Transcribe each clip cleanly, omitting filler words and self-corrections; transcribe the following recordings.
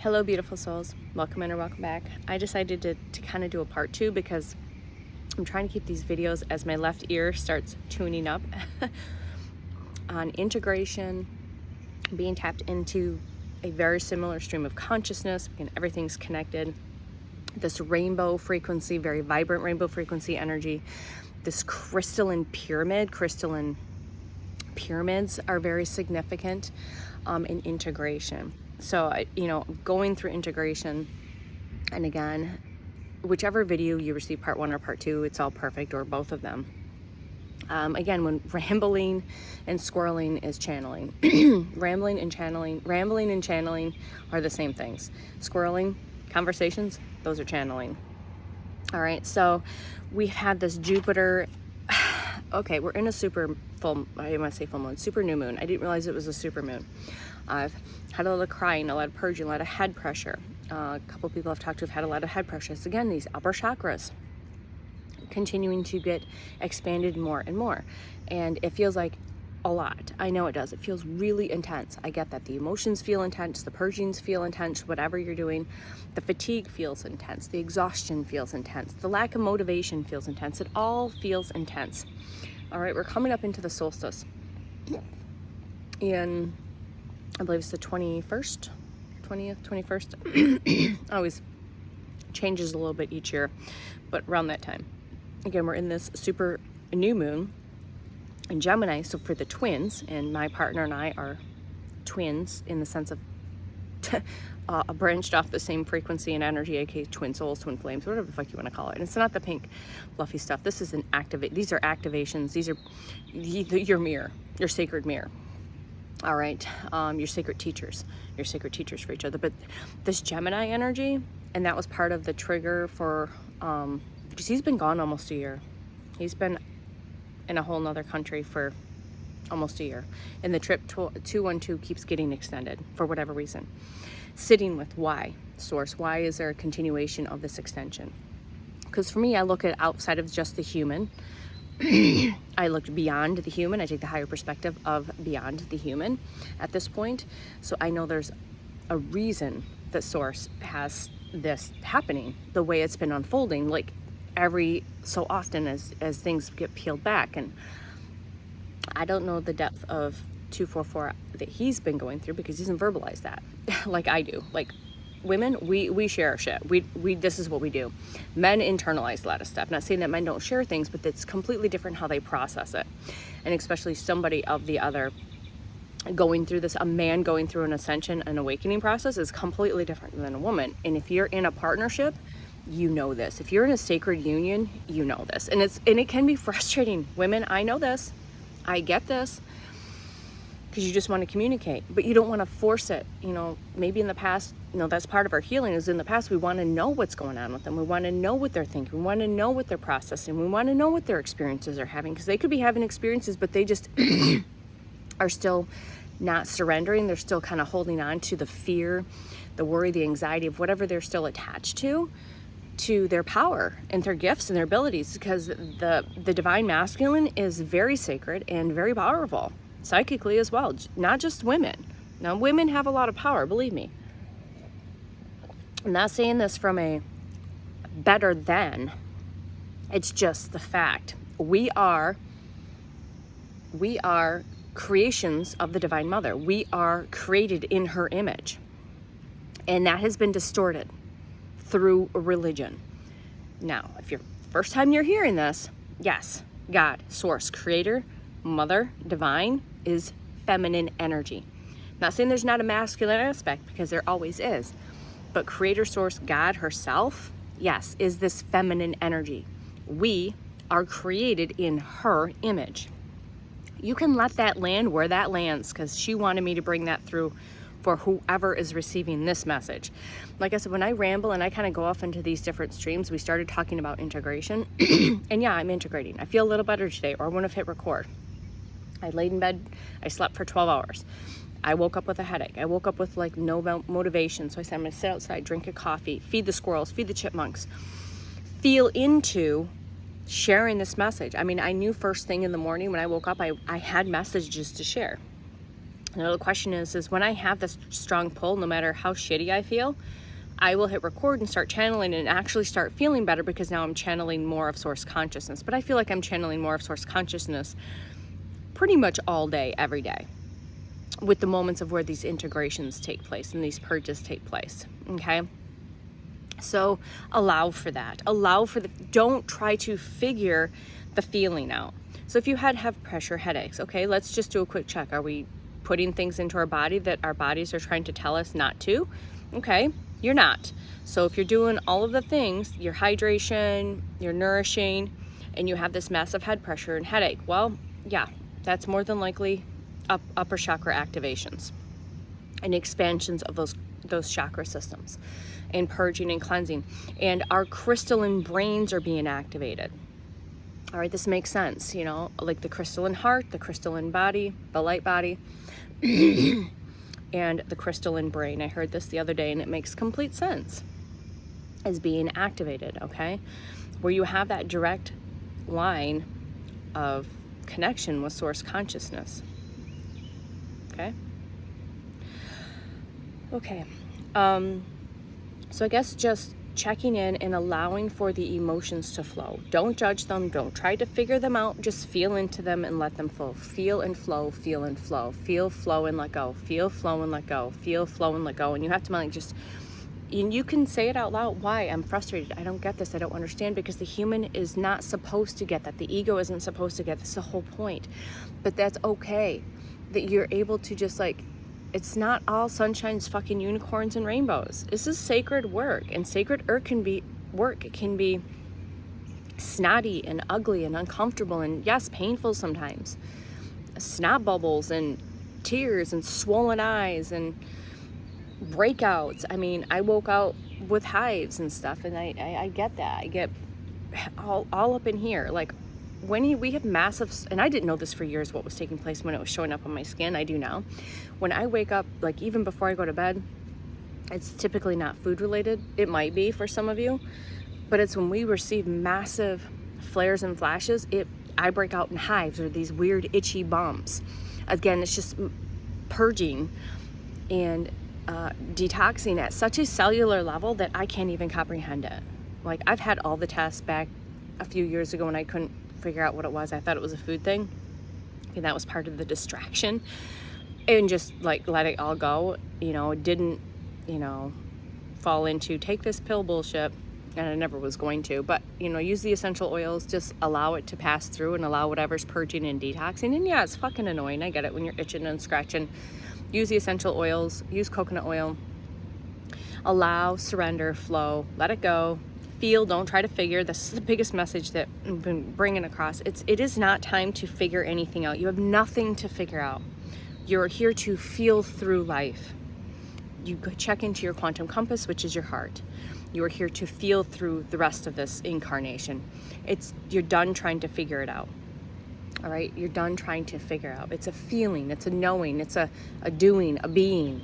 Hello, beautiful souls. Welcome in or welcome back. I decided to kind of do a part 2 because I'm trying to keep these videos as my left ear starts tuning up on integration, being tapped into a very similar stream of consciousness, and everything's connected. This rainbow frequency, very vibrant rainbow frequency energy, this crystalline pyramids are very significant in integration. So, going through integration, and again, whichever video you receive, part 1 or part 2, it's all perfect, or both of them. Again, when rambling and squirreling is channeling, rambling and channeling are the same things. Squirreling, conversations, those are channeling. All right, so we've had this Jupiter. Okay, we're in a super full moon, super new moon. I didn't realize it was a super moon. I've had a lot of crying, a lot of purging, a lot of head pressure. A couple people I've talked to have had a lot of head pressure. It's, again, these upper chakras continuing to get expanded more and more. And it feels like a lot. I know it does. It feels really intense. I get that. The emotions feel intense. The purgings feel intense. Whatever you're doing. The fatigue feels intense. The exhaustion feels intense. The lack of motivation feels intense. It all feels intense. All right, we're coming up into the solstice. In, I believe it's the 20th, 21st. Always changes a little bit each year, but around that time. Again, we're in this super new moon in Gemini. So for the twins, and my partner and I are twins in the sense of branched off the same frequency and energy, aka twin souls, twin flames, whatever the fuck you want to call it. And it's not the pink fluffy stuff. This is these are activations. These are your mirror, your sacred mirror. All right, your sacred teachers for each other. But this Gemini energy, and that was part of the trigger for, because he's been gone almost a year. He's been in a whole nother country for almost a year. And the trip 212 keeps getting extended for whatever reason. Sitting with why, source, why is there a continuation of this extension? Because for me, I look at outside of just the human. I looked beyond the human. I take the higher perspective of beyond the human at this point. So I know there's a reason that source has this happening the way it's been unfolding, like every so often as things get peeled back. And I don't know the depth of 244 that he's been going through because he doesn't verbalize that like I do. Like women, we share our shit. We this is what we do. Men internalize a lot of stuff. Not saying that men don't share things, but it's completely different how they process it. And especially somebody of the other going through this, a man going through an ascension, an awakening process is completely different than a woman. And if you're in a partnership, you know this. If you're in a sacred union, you know this. And it can be frustrating. Women, I know this. I get this. Because you just want to communicate, but you don't want to force it. Maybe in the past, that's part of our healing is in the past, we want to know what's going on with them. We want to know what they're thinking. We want to know what they're processing. We want to know what their experiences are having, because they could be having experiences, but they just are still not surrendering. They're still kind of holding on to the fear, the worry, the anxiety of whatever they're still attached to their power and their gifts and their abilities, because the divine masculine is very sacred and very powerful. Psychically as well, not just women. Now, women have a lot of power, believe me. I'm not saying this from a better than. It's just the fact. We are creations of the Divine Mother. We are created in her image. And that has been distorted through religion. Now, if you're first time you're hearing this, yes, God, source, creator, mother, divine is feminine energy. Not saying there's not a masculine aspect, because there always is, but creator, source, God herself, yes, is this feminine energy. We are created in her image. You can let that land where that lands, because she wanted me to bring that through for whoever is receiving this message. Like I said, when I ramble and I kind of go off into these different streams, we started talking about integration. And yeah, I'm integrating. I feel a little better today, or I wouldn't have hit record. I laid in bed, I slept for 12 hours. I woke up with a headache. I woke up with like no motivation. So I said, I'm gonna sit outside, drink a coffee, feed the squirrels, feed the chipmunks, feel into sharing this message. I mean, I knew first thing in the morning when I woke up, I had messages to share. Now the question is when I have this strong pull, no matter how shitty I feel, I will hit record and start channeling and actually start feeling better, because now I'm channeling more of source consciousness. But I feel like I'm channeling more of source consciousness pretty much all day, every day, with the moments of where these integrations take place and these purges take place. Okay. So allow for that. Don't try to figure the feeling out. So if you have pressure, headaches, okay, let's just do a quick check. Are we putting things into our body that our bodies are trying to tell us not to? Okay, you're not. So if you're doing all of the things, your hydration, your nourishing, and you have this massive head pressure and headache, well, yeah, that's more than likely upper chakra activations and expansions of those chakra systems, and purging and cleansing. And our crystalline brains are being activated. All right, this makes sense, like the crystalline heart, the crystalline body, the light body, and the crystalline brain. I heard this the other day and it makes complete sense, is being activated, okay? Where you have that direct line of connection with source consciousness. Okay? Okay. So I guess just checking in and allowing for the emotions to flow. Don't judge them. Don't try to figure them out. Just feel into them and let them flow. Feel and flow, feel and flow. Feel, flow, and let go. Feel, flow, and let go. Feel, flow, and let go. And you have to and you can say it out loud. Why? I'm frustrated. I don't get this. I don't understand. Because the human is not supposed to get that. The ego isn't supposed to get this. The whole point. But that's okay. That you're able to just it's not all sunshines, fucking unicorns, and rainbows. This is sacred work, and sacred work can be It can be snotty and ugly and uncomfortable, and yes, painful sometimes. Snot bubbles and tears and swollen eyes and breakouts. I mean, I woke out with hives and stuff, and I get that. I get all up in here. When we have massive, and I didn't know this for years, what was taking place when it was showing up on my skin. I do now. When I wake up, even before I go to bed, it's typically not food related. It might be for some of you, but it's when we receive massive flares and flashes, I break out in hives or these weird itchy bumps. Again, it's just purging and detoxing at such a cellular level that I can't even comprehend it. I've had all the tests back a few years ago when I couldn't figure out what it was. I thought it was a food thing, and that was part of the distraction, and just let it all go. Didn't fall into take this pill bullshit, and I never was going to. But use the essential oils, just allow it to pass through and allow whatever's purging and detoxing. And yeah, it's fucking annoying, I get it, when you're itching and scratching. Use the essential oils, use coconut oil, allow, surrender, flow, let it go. Feel, don't try to figure. This is the biggest message that I've been bringing across. It is not time to figure anything out. You have nothing to figure out. You're here to feel through life. You check into your quantum compass, which is your heart. You are here to feel through the rest of this incarnation. You're done trying to figure it out. All right? You're done trying to figure out. It's a feeling. It's a knowing. It's a doing, a being.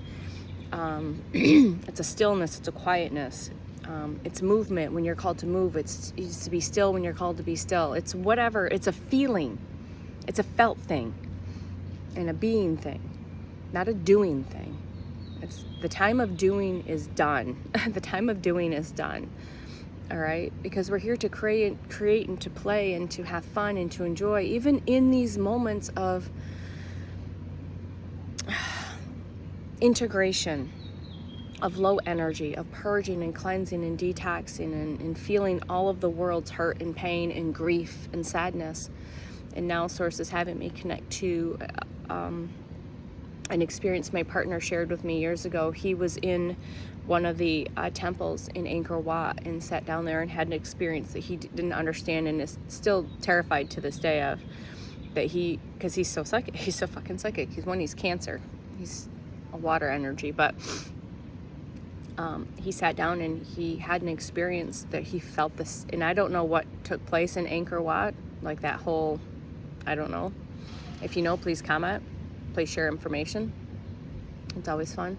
It's a stillness. It's a quietness. It's movement when you're called to move. It's to be still when you're called to be still. It's whatever. It's a feeling. It's a felt thing and a being thing, not a doing thing. It's the time of doing is done. The time of doing is done. All right? Because we're here to create and to play and to have fun and to enjoy, even in these moments of integration, of low energy, of purging and cleansing and detoxing and feeling all of the world's hurt and pain and grief and sadness. And now Source is having me connect to an experience my partner shared with me years ago. He was in one of the temples in Angkor Wat and sat down there and had an experience that he didn't understand and is still terrified to this day of. Because he's so psychic, he's so fucking psychic. He's cancer. He's a water energy, but he sat down and he had an experience that he felt this, and I don't know what took place in Angkor Wat, that whole, I don't know. If you know, please comment, please share information. It's always fun.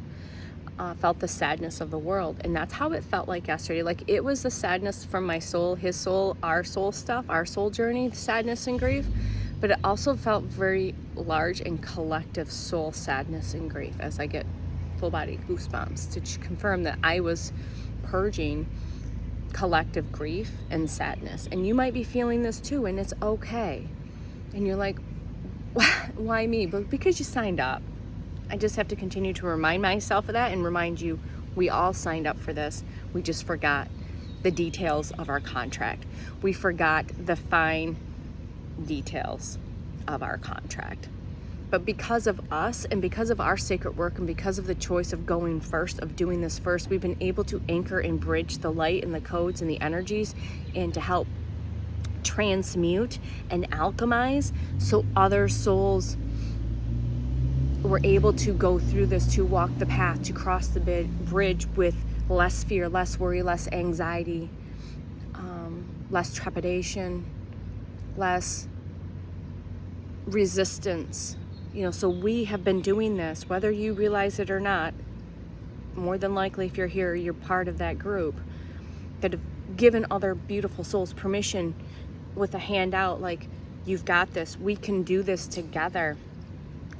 Felt the sadness of the world, and that's how it felt like yesterday. It was the sadness from my soul, his soul, our soul stuff, our soul journey, sadness and grief, but it also felt very large and collective soul sadness and grief, as I get full body goosebumps to confirm that I was purging collective grief and sadness. And you might be feeling this too, and it's okay. And you're like, why me? But because you signed up. I just have to continue to remind myself of that and remind you, we all signed up for this. We just forgot the details of our contract. We forgot the fine details of our contract. But because of us and because of our sacred work and because of the choice of going first, of doing this first, we've been able to anchor and bridge the light and the codes and the energies, and to help transmute and alchemize so other souls were able to go through this, to walk the path, to cross the bridge with less fear, less worry, less anxiety, less trepidation, less resistance. So we have been doing this, whether you realize it or not. More than likely, if you're here, you're part of that group that have given other beautiful souls permission with a hand out, like, you've got this, we can do this together.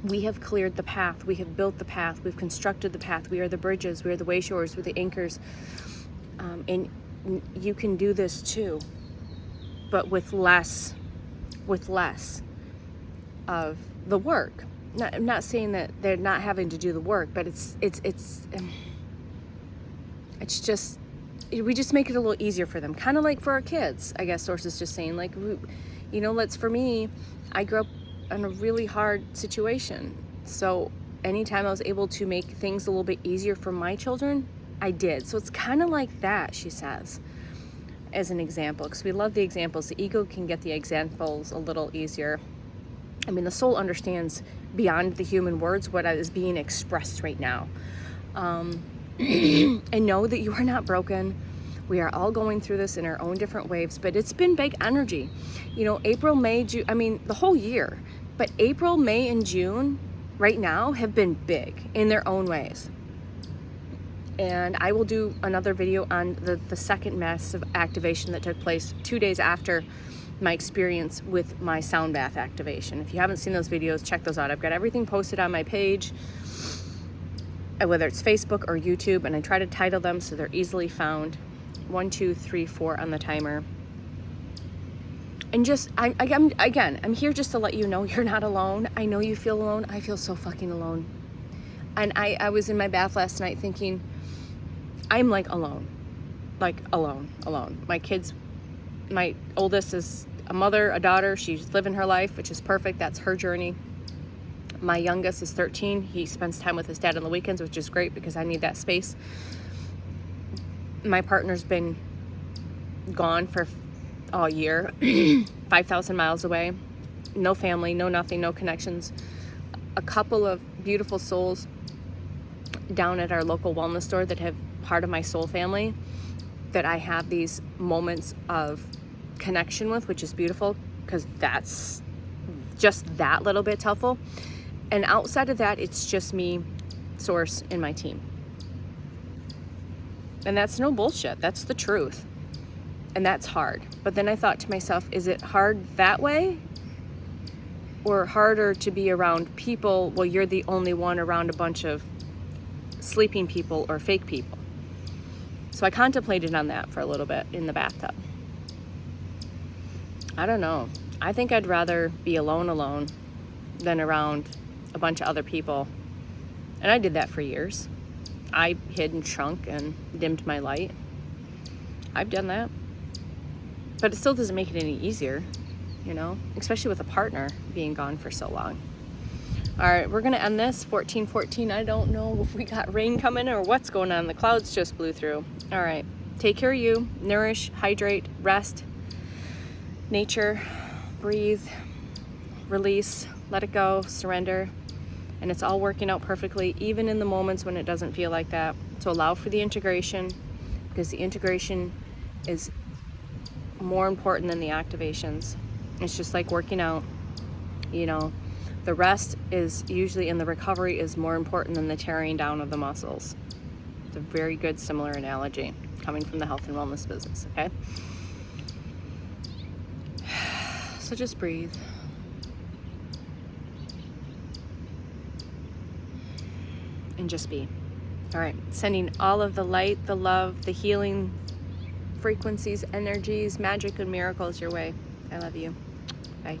We have cleared the path, we have built the path, we've constructed the path, we are the bridges, we are the wayshores, we're the anchors, and you can do this too, but with less of the work. I'm not saying that they're not having to do the work, but it's just, we just make it a little easier for them, kind of like for our kids. I guess Source is just saying, like, for me, I grew up in a really hard situation, so anytime I was able to make things a little bit easier for my children, I did. So it's kind of like that, she says, as an example, because we love the examples. The ego can get the examples a little easier. I mean, the soul understands beyond the human words what is being expressed right now. And know that you are not broken. We are all going through this in our own different waves, but it's been big energy. April, May, June, the whole year. But April, May, and June right now have been big in their own ways. And I will do another video on the second massive activation that took place 2 days after my experience with my sound bath activation. If you haven't seen those videos, check those out. I've got everything posted on my page, whether it's Facebook or YouTube, and I try to title them so they're easily found. 1, 2, 3, 4 on the timer. And I'm here just to let you know you're not alone. I know you feel alone. I feel so fucking alone. And I was in my bath last night thinking, I'm like alone. My kids, my oldest is a mother, a daughter. She's living her life, which is perfect. That's her journey. My youngest is 13. He spends time with his dad on the weekends, which is great because I need that space. My partner's been gone for a year, 5,000 miles away. No family, no nothing, no connections. A couple of beautiful souls down at our local wellness store that have part of my soul family that I have these moments of connection with, which is beautiful because that's just that little bit's helpful. And outside of that, it's just me, Source, and my team. And that's no bullshit. That's the truth. And that's hard. But then I thought to myself, is it hard that way? Or harder to be around people while you're the only one around a bunch of sleeping people or fake people? So I contemplated on that for a little bit in the bathtub. I don't know. I think I'd rather be alone than around a bunch of other people. And I did that for years. I hid and shrunk and dimmed my light. I've done that. But it still doesn't make it any easier, especially with a partner being gone for so long. All right, we're going to end this 14:14. I don't know if we got rain coming or what's going on. The clouds just blew through. All right, take care of you. Nourish, hydrate, rest, nature, breathe, release, let it go, surrender. And it's all working out perfectly, even in the moments when it doesn't feel like that. So allow for the integration, because the integration is more important than the activations. It's just like working out, the rest is usually, and the recovery is more important than the tearing down of the muscles. It's a very good similar analogy coming from the health and wellness business, okay? So just breathe. and just be. All right, sending all of the light, the love, the healing frequencies, energies, magic, and miracles your way. I love you. Bye.